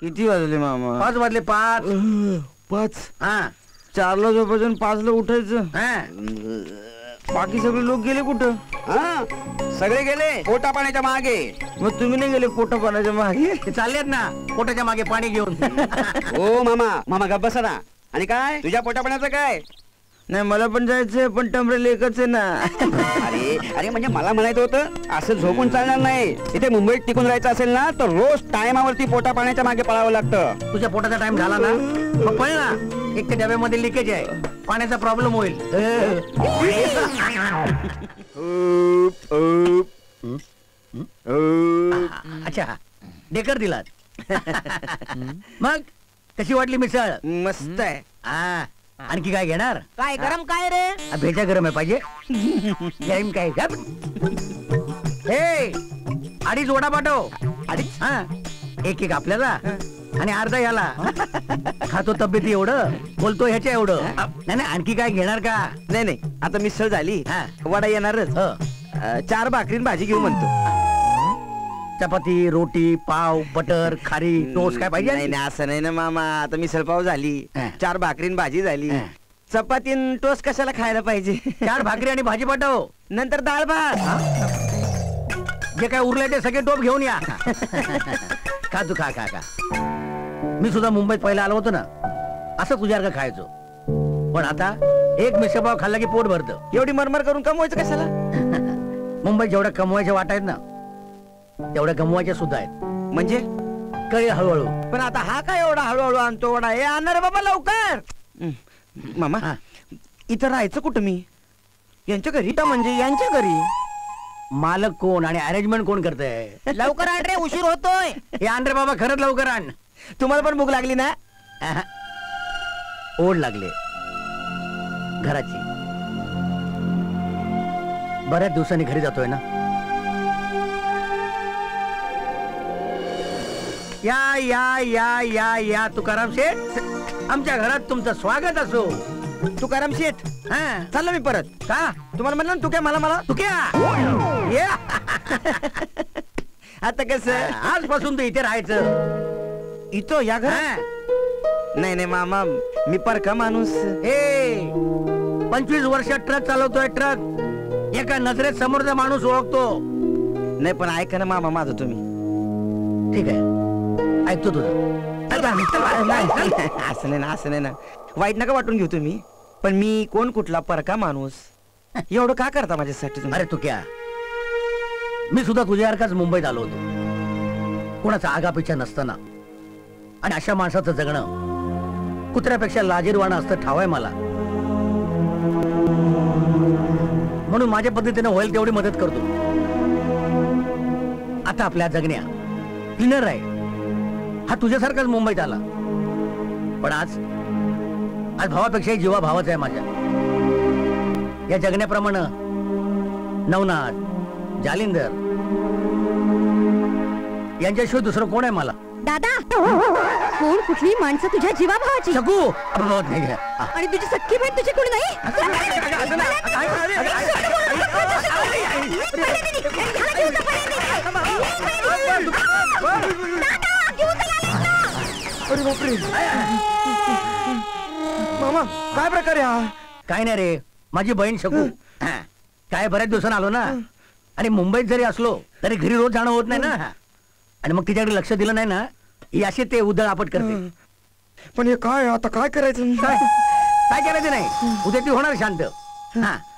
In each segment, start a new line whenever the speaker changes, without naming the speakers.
किती वाजले मामा?
5 वाजले. 5.
5.
हा
4ला झोपायचं 5ला उठायचं.
हा.
बाकी सगळे लोक गेले कुठं?
सगळे गेले पोटा पाण्याच्या मागे.
मग तुम्ही नाही गेले पोटा पाण्याच्या मागे?
ते चाललेत ना पोटाच्या मागे पाणी घेऊन.
हो मामा गप्प बसा ना. आणि काय तुझ्या पोटा पाण्याचं काय?
नाही मला पण जायचंय पण टमरेल एकच आहे ना.
अरे म्हणजे मला म्हणायचं होतं असं झोपून चालणार नाही. इथे मुंबईत टिकून राहायचं असेल ना तर रोज टायमावरती पोटा पाण्याच्या मागे पळावं लागतं.
तुझ्या पोटाचा टाइम झाला ना मग पळ ना. एक त्या डब्यामध्ये लिकेज आहे पाण्याचा प्रॉब्लेम होईल. अच्छा डेकर दिलात. मग कशी वाटली मिसळ?
मस्त आहे.
आणखी काय घेणार?
काय गरम काय रे?
भेजा गरम आहे पाहिजे. गरम काय? हे 2.5 वडा पाठव. 2.5. एक आपल्याला आणि अर्धा याला. खातो तब्येती एवढं बोलतो ह्याच्या एवढं. नाही आणखी काय घेणार का?
नाही आता मिसळ झाली वडा येणारच. 4 भाकरीन भाजी घेऊ म्हणतो.
चपाती रोटी पाव बटर खारी टोस्ट काय पाहिजे?
नाही असं नाही ना मामा. आता मिसळ पाव झाली 4 भाकरीन भाजी झाली. चपातीन टोस्ट कशाला खायला पाहिजे?
4 भाकरी आणि भाजी पाठव.
नंतर डाळ भात.
जे काय उरले ते सगळे टोप घेऊन या. खा तू खा. मी सुद्धा मुंबईत पहिला आलो होतो ना असं तुझ्यासारखं खायचो. पण आता एक मिसळपाव खाल्ला की पोट भरतं.
एवढी मरमर करून कमवायचं कशाला?
मुंबईत जेवढ्या कमवायच्या वाट आहेत ना तेवढ्या कमवायच्या सुद्धा आहेत.
म्हणजे
कळेल हळूहळू.
पण आता हा काय एवढा हळूहळू आणतो वडा? हे आणणार बाबा लवकर. मामा इथं राहायचं कुठं मी? यांच्या घरी? म्हणजे यांच्या घरी.
मालक कोण आणि अरेंजमेंट कोण करतंय?
लवकर आण रे उशीर होतोय.
हे आण रे बाबा खरंच लवकर आण.
तुम्हाला पण भूक लागली ना?
ओढ लागले घराची. बऱ्याच दिवसांनी घरी जातोय ना. या या या या या तुकाराम शेठ आमच्या घरात तुमचं स्वागत असो.
तुकाराम शेठ चाललो मी परत.
का?
तुम्हाला म्हणलं ना तुक्या मला
तुक्या.
आता कसं
आजपासून तू इथे राहायचं.
इथं या घर? नाही मामा मी परका माणूस.
25 वर्ष ट्रक चालवतोय. ट्रक एका नजरेत समोरचा माणूस ओळखतो.
नाही पण ऐका ना मामा माझं तुम्ही.
ठीक आहे ऐकतो तुझं.
असं नाही ना वाईट नका वाटून घेऊ तुम्ही. पण मी कोण कुठला परका माणूस एवढं का करता माझ्यासाठी तुम्ही?
अरे तू क्या मी सुद्धा तुझ्यासारखाच मुंबईत आलो होतो. कोणाचा आगापिछा नसताना. आणि अशा माणसाचं जगणं कुत्र्यापेक्षा लाजीरवाणं असतं ठावाय मला. म्हणून माझ्या पद्धतीने होईल तेवढी मदत करतो. आता आपल्या जगण्या क्लीनर आहे. हा तुझ्यासारखाच मुंबईत आला. पण आज भावापेक्षाही जीवा भावाचा आहे माझ्या. या जगण्याप्रमाणे नवनाथ जालिंदर यांच्याशिवाय दुसरं कोण आहे मला?
दादा कोण कुठली माणसं तुझ्या जीवा भावाची?
शकू
आणि तुझी सख्खी बहीण तुझी कोणी नाही?
अरे बापरे मामा काय प्रकारे हा?
काय नाही रे माझी बहीण शकू. काय बऱ्याच दिवसांनी आलो ना. आणि मुंबईत जरी असलो तरी घरी रोज जाणं होत नाही ना. आणि मग तिच्याकडे लक्ष दिलं नाही ना ही अशी ते उदळ आपट करते.
पण हे काय आता काय करायचं?
काय करायचं नाही. उद्या ती होणार शांत.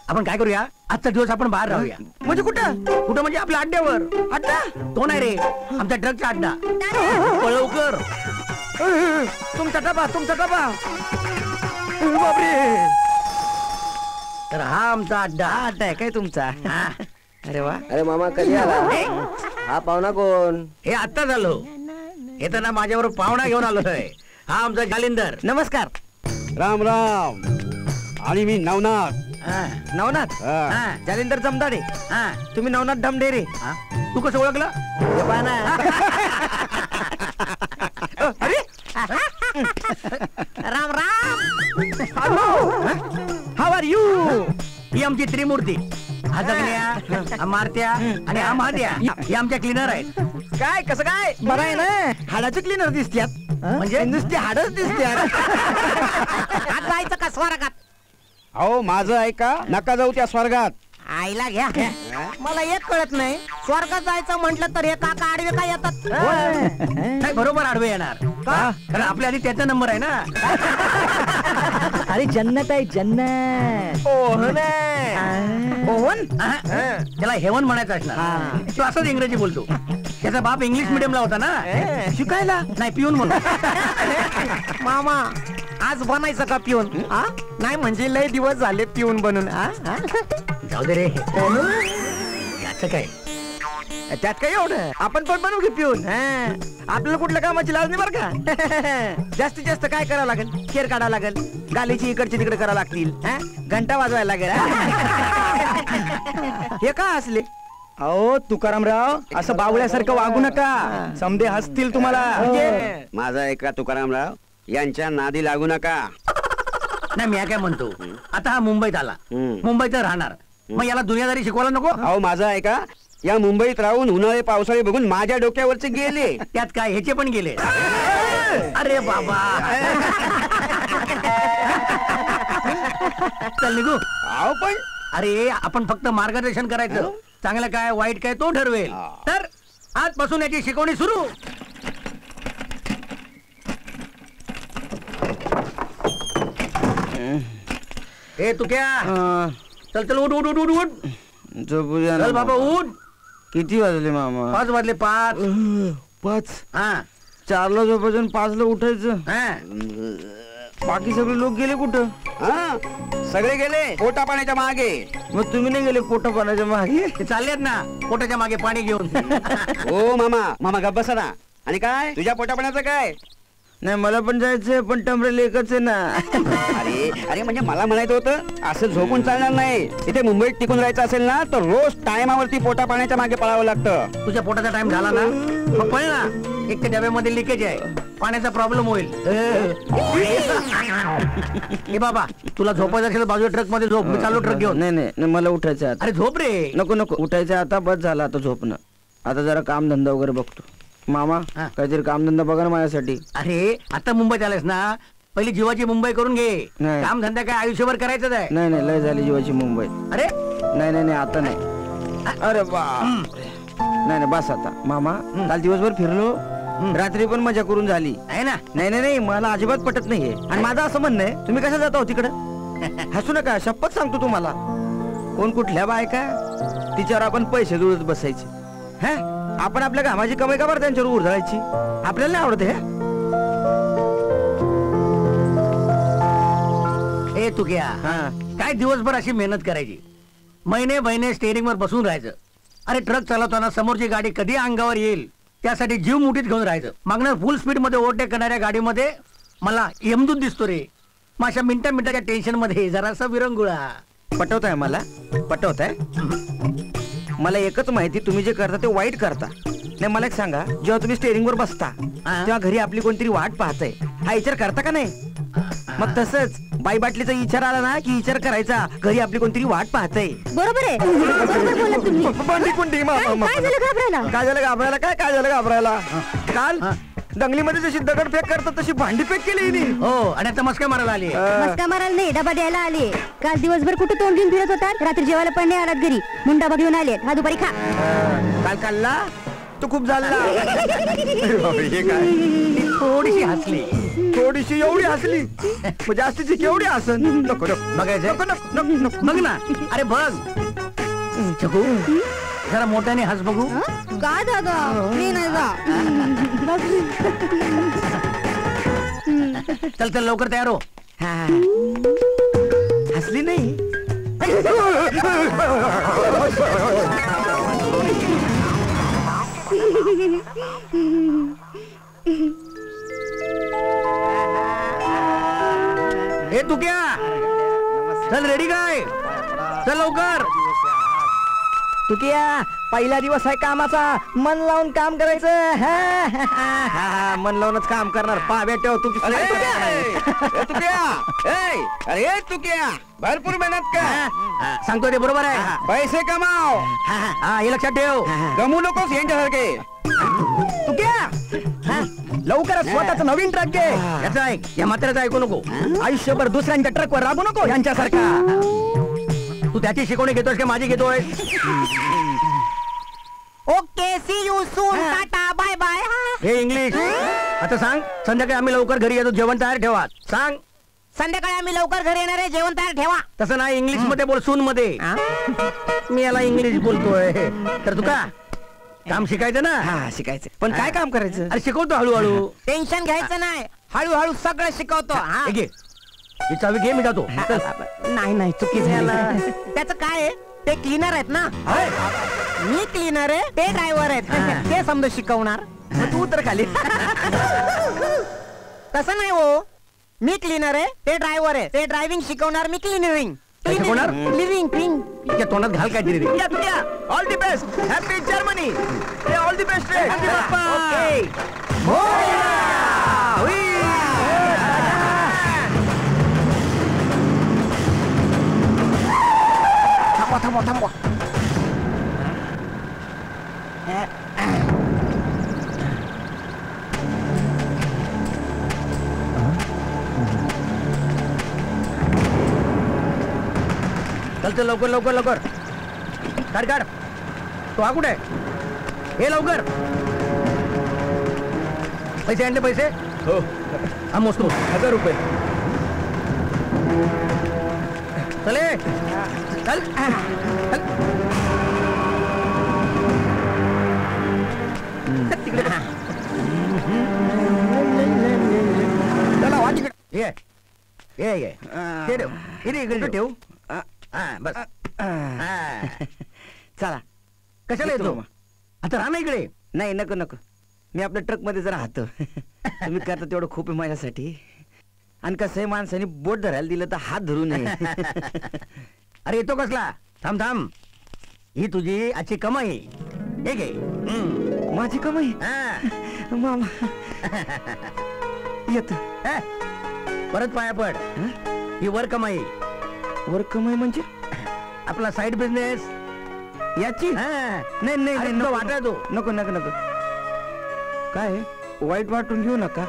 आपण काय करूया आजचा दिवस आपण बाहेर राहूया.
म्हणजे कुठं
म्हणजे आपल्या अड्ड्यावर.
अड्डा?
तो नाही रे आमच्या ट्रकचा अड्डा. लवकर
तुमचा डबा बापरे.
तर हा आमचा अड्डा.
अड्डा आहे काय तुमचा? अरे वा.
अरे मामा कधी आला? हा पाहुणा कोण?
हे आत्ता झालो. येताना माझ्यावर पाहुणा घेऊन आलोय. हा आमचा जालिंदर.
नमस्कार.
राम राम. आणि मी नवनाथ.
नवनाथ जालिंदर जमदाडे. तुम्ही नवनाथ ढमढेरे.
तू कसं ओळखलं?
अरे
Ram Ram.
Hello how are you?
ही आमची त्रिमूर्ती. हा जगण्या, हा मारत्या आणि हा महाद्या हे आमच्या क्लिनर आहेत.
काय कसं काय बरं आहे ना. हाडाचे क्लिनर दिसत्यात म्हणजे नुसते हाडच दिसत्यात.
आत जायचं का स्वर्गात?
अहो माझं ऐका, नका जाऊ त्या स्वर्गात.
आईला घ्या. मला एक कळत नाही, स्वर्गात जायचं म्हटलं तर हे काका आडवे काय येतात?
नाही, बरोबर आडवे येणार का? कारण आपल्या आधी त्याचा नंबर आहे ना.
अरे जन्नत आहे जन्नत. ओहन ओहन
त्याला हेवन म्हणायचं असणार. तो असंच इंग्रजी बोलतो. त्याचा बाप इंग्लिश मिडियमला होता ना,
शिकायला.
नाही पिऊन म्हणून.
मामा आज बनायचं का पिऊन? नाही म्हणजे लय दिवस झाले पिऊन बनून.
जाऊ दे रे, याचं काय.
त्यात काय एवढं, आपण पण बनवू की पिऊन. आपल्याला कुठल्या कामाची लाज नाही बरं का. जास्तीत जास्त काय करावं लागेल, केर काढावं लागेल, गालीची इकडची तिकडे करावं लागतील, घंटा वाजवायला लागेल. हे का असले?
अहो तुकारामराव, असं बावळ्यासारखं वागू नका, समधे हसतील तुम्हाला. माझं ऐका तुकारामराव, यांच्या नादी लागू नका.
नाही, मी काय म्हणतो, आता हा मुंबईत आला, मुंबईत राहणार, मग याला दुनियादारी शिकवायला नको?
अहो माझं ऐका, या मुंबईत राहून उन्हाळे पावसाळे बघून माझ्या डोक्यावरचे गेले.
त्यात काय, ह्याचे पण गेले. अरे बाबा, चल निघू.
अहो पण
अरे आपण फक्त मार्गदर्शन करायचं, चांगलं काय वाईट काय तो ठरवेल. तर आजपासून याची शिकवणी सुरू. ए तू क्या, चल चल, उठ उठ उठ उठ उठ. चल बाबा उठ.
किती वाजले मामा?
5 वाजले, 5.
5.
हा
4ला झोपायचं, 5ला उठायचं.
हा.
बाकी सगळे लोक गेले कुठं?
हा, सगळे गेले पोटा पाण्याच्या मागे.
मग तुम्ही नाही गेले पोटा पाण्याच्या मागे?
ते चाललेत ना पोटाच्या मागे पाणी घेऊन.
हो मामा गप्प बसा ना. आणि काय तुझ्या पोटा पाण्याचं काय?
नाही मला पण जायचंय, पण टमरेल एकच आहे ना.
अरे म्हणजे मला म्हणायचं होतं, असं झोपून चालणार नाही. इथे मुंबईत टिकून राहायचं असेल ना, तर रोज टायमावरती पोटा पाण्याच्या मागे पळावं लागतं.
तुझ्या पोटाचा टाइम झाला ना, मग पळ ना. एक तर डब्यामध्ये लिकेज आहे, पाण्याचा प्रॉब्लेम होईल. ए बाबा, तुला झोपायचं असेल बाजूच्या ट्रक मध्ये झोप, मी चालू ट्रक घेऊन.
नाही मला उठायचं आता.
अरे झोप रे.
नको उठायचं आता, बस झालं आता झोपणं. आता जरा काम धंदा वगैरे बघतो. मामा काहीतरी कामधंदा बघा ना माझ्यासाठी.
अरे आता मुंबईत आलेस ना, पहिली जीवाची मुंबई करून घे.
नाही.
काम धंदा काय आयुष्यभर करायचंच आहे.
नाही लय झाली जीवाची मुंबई.
अरे
नाही आता नाही. अरे बाप, नाही बस आता. मामा काल दिवसभर फिरलो, रात्री पण मजा करून झाली
आहे ना.
नाही मला अजिबात पटत नाहीये. आणि माझं असं म्हणणं आहे, तुम्ही कसं जाता हो तिकडं? हसू नका, शपथ सांगतो तुम्हाला. कोण कुठल्या बायका तिच्यावर आपण पैसे जुळत बसायचे. आपण आपल्या कामाची कमाई का बरं त्यांच्यावर उरजायची? आपल्याला नाही आवडत हे.
ए तू क्या, काय दिवसभर अशी मेहनत करायची, महिने स्टेअरिंग वर बसून राहायचं. अरे ट्रक चालवताना समोरची गाडी कधी अंगावर येईल त्यासाठी जीव मुठीत घेऊन राहायचं. मागणार फुल स्पीड मध्ये ओव्हरटेक करणाऱ्या गाडीमध्ये मला यमदूत दिसतो रे. माझ्या मिनिटाच्या टेन्शन मध्ये जरासा विरंगुळा.
पटवताय मला, पटवताय. मला एकच माहिती, तुम्ही जे करता ते वाईट करता. नाही मला एक सांगा, जेव्हा तुम्ही स्टेअरिंग वर बसता तेव्हा घरी आपली कोणतरी वाट पाहतय, हा विचार करता का नाही? मग तसंच बाई बाटलीचा विचार आला ना की विचार करायचा, घरी आपली कोणतरी वाट पाहतय.
बरोबर आहे, बरोबर बोललात तुम्ही.
काय झालं घाबरायला? काल दंगलीमध्ये जशी दगडफेक करतात तशी भांडी फेक केली हिने.
हो, आणि आता मस्का मारायला आली.
मस्का मारायला नाही, डबा द्यायला आले. काल दिवसभर कुठे तोंड घेऊन फिरत होतात, रात्री जेवायला पण नाही आलात घरी, म्हणून डबा घेऊन आले. हा दुपारी खा.
काल खाल्ला तो खूप झाला. हे काय,
थोडीशी हसली,
थोडीशी एवढी हसली, जास्तीची केवढी हसन? नको
बघायचं, बघ ना. अरे बघ चकू, जरा मोठ्याने हस बघू.
का दादा, मी नाही जा.
चल लवकर तयार हो.
हसली नाही.
हे तू क्या, चल रेडी काय, चल लवकर.
तुकिया
पहिला दिवस आहे कामाचा, मन लावून काम करायचं.
हा, मन लावूनच काम करणार. पाव्या ठेव तुमची.
अरे तुक्या भरपूर मेहनत कर.
सांगतो ते बरोबर आहे.
पैसे कमाव,
हा हे लक्षात ठेव.
गमू नकोस यांच्यासारखे.
तू क्या लवकरच स्वतःच नवीन ट्रक घे.
याचं ऐक, या म्हाताऱ्याचं ऐकू नको.
आयुष्यभर दुसऱ्यांच्या ट्रकवर राबू नको यांच्यासारखा.
तू त्याची शिकवणी घेतोस की माझी घेतोय?
Okay, see you soon, tata, bye bye.
हे इंग्लिश. आता सांग, संध्याकाळी आम्ही लवकर घरी येतो, जेवण तयार ठेवा. सांग.
संध्याकाळी आम्ही लवकर घरी येणार आहे, जेवण तयार ठेवा.
तसं नाही, इंग्लिश मध्ये बोल, सून मध्ये. मी याला इंग्लिश बोलतोय. तर तू का काम शिकायचं ना?
हा, शिकायचं. पण काय काम करायचं?
अरे शिकवतो हळूहळू.
टेन्शन घ्यायचं नाही, हळूहळू सगळं शिकवतो.
हे घे, ही चावी घे, मी जातो.
नाही चुकी झाली. त्याचं काय आहे, ते क्लीनर आहेत ना. मी क्लीनर आहे, ते ड्रायव्हर आहेत. ते समजा शिकवणार.
तू तर खाली.
तसं नाही हो, मी क्लीनर आहे, ते ड्रायव्हर आहे. ते ड्रायव्हिंग शिकवणार, मी क्लिनरिंग.
काय शिकवणार?
Cleaning clean.
त्या तोंडात घाल काहीतरी रे.
All the best. Happy Germany. All the best.
थांबवा.
चल लवकर लवकर लवकर. काढ. तो हा कुठे? हे लवकर. पैसे आणले? पैसे
हो,
हा मोजतो.
1000 रुपये.
चले चल.
तिकडे
चला वा तिकडे. ये ते ठेव. इकडे ठेव. हा बस.
चला.
कशाला येतो? आता राहा ना इकडे.
नाही, नको. मी आपल्या ट्रक मध्ये जरा राहतो. तुम्ही करता तेवढं खूप आहे माझ्यासाठी. आणि कसंही माणसाने बोट धरायला दिलं तर हात धरू नये.
अरे येतो कसला? थांब. ही तुझी आजची कमाई. हे घे.
माझी कमाई. मामा येत.
परत पाया पड. ही वर कमाई.
वर कमाई म्हणजे
आपला साइड बिझनेस
याची? नाही नको. काय वाईट वाटून घेऊ नका,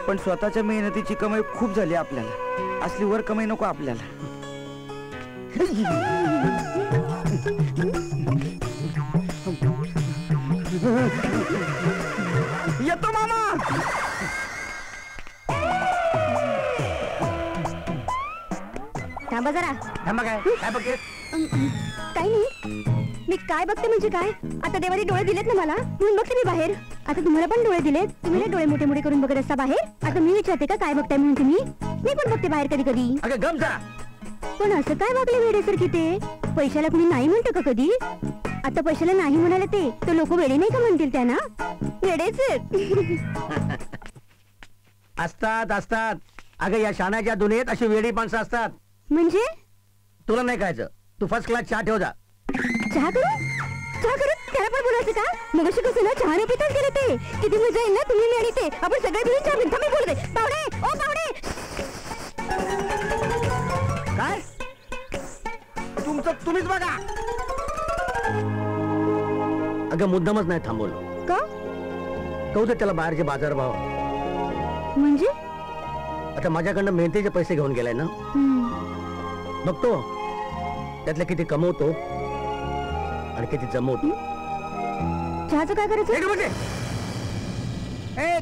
पण स्वतःच्या मेहनतीची कमाई खूप झाली आपल्याला. असली वर कमाई नको आपल्याला. येतो मामा.
थांबा जरा.
थांबा. काय बघते?
काही नाही, मी काय बघते म्हणजे काय. आता देवाने डोळे दिलेत ना मला, म्हणून बघते मी बाहेर. आता तुम्हाला पण डोळे दिलेत, तुम्ही ना डोळे मोठे मोठे करून बघत असता बाहेर. आता मी विचारते का काय बघताय म्हणून तुम्ही. मी पण बघते बाहेर कधी कधी.
अगं गम जा.
पण असं काय वागले वेडेसारखी ते? पैशाला कुणी नाही म्हणतं का कधी? आता पैशाला नाही म्हणाले ते लोक वेडे नाही का म्हणतील त्यांना? वेडेच
असतात. अगं या शानाच्या दुनियेत अशी वेडी माणसं असतात.
म्हणजे
तुला नाही खायचं, तू फर्स्ट क्लास चहा ठेव जा.
चहा करू त्याला पण बोलायचं का? मग अशी कसं ना चहा पिताच गेले ते. किती मजा येईल ना तुम्ही आणि ते. आपण सगळे मिळून चहा पिता. मी बोलते पाहुणे, ओ पाहुणे.
काय तुमचं तुम्हीच बघा. अगं मुद्दामच नाही थांबवलं
का?
कहू दे त्याला बाहेरचे बाजारभाव.
म्हणजे
आता माझ्याकडनं मेहनतीचे पैसे घेऊन गेलाय ना, बघतो त्यातले किती कमवतो आणि किती जमवतो.
चहाचं काय करायचं?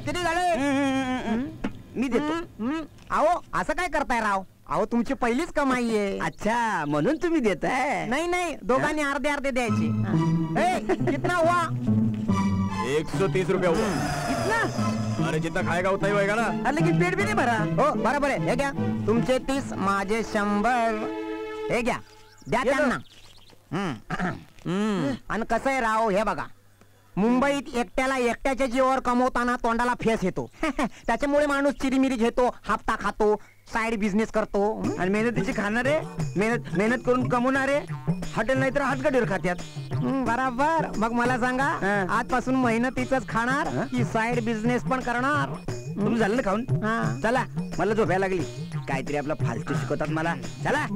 किती झाले?
मी देतो.
अहो असं काय करताय राव? अहो तुमची पहिलीच कमाई आहे.
अच्छा, म्हणून तुम्ही देताय?
नाही, दोघांनी अर्धे द्यायचे. कितना हुआ?
130 रुपये हुआ.
इतना?
अरे जितना खाएगा उतना ही होएगा ना.
अरे लेकिन पेट भी नाही भरा.
हो बरोबर आहे. हे घ्या तुमचे 30, माझे 100. हे घ्या, द्या त्यांना. आणि कसं आहे राव, हे बघा, मुंबईत एकट्याच्या जीवावर कमवताना तोंडाला फेस येतो त्याच्यामुळे माणूस चिरीमिरी घेतो, हप्ता खातो, साइड बिझनेस करतो.
आणि मेहनतीचे खाणारे, मेहनत करून कमवणारे हॉटेल नाही तर हातगडीवर खात्यात.
बराबर. मग मला सांगा, आजपासून मेहनतीच खाणार की साइड बिझनेस पण करणार?
तुम्ही झालं ना खाऊन?
हा.
चला, मला झोपायला लागली. काहीतरी आपला फालतू शिकवतात मला. चला.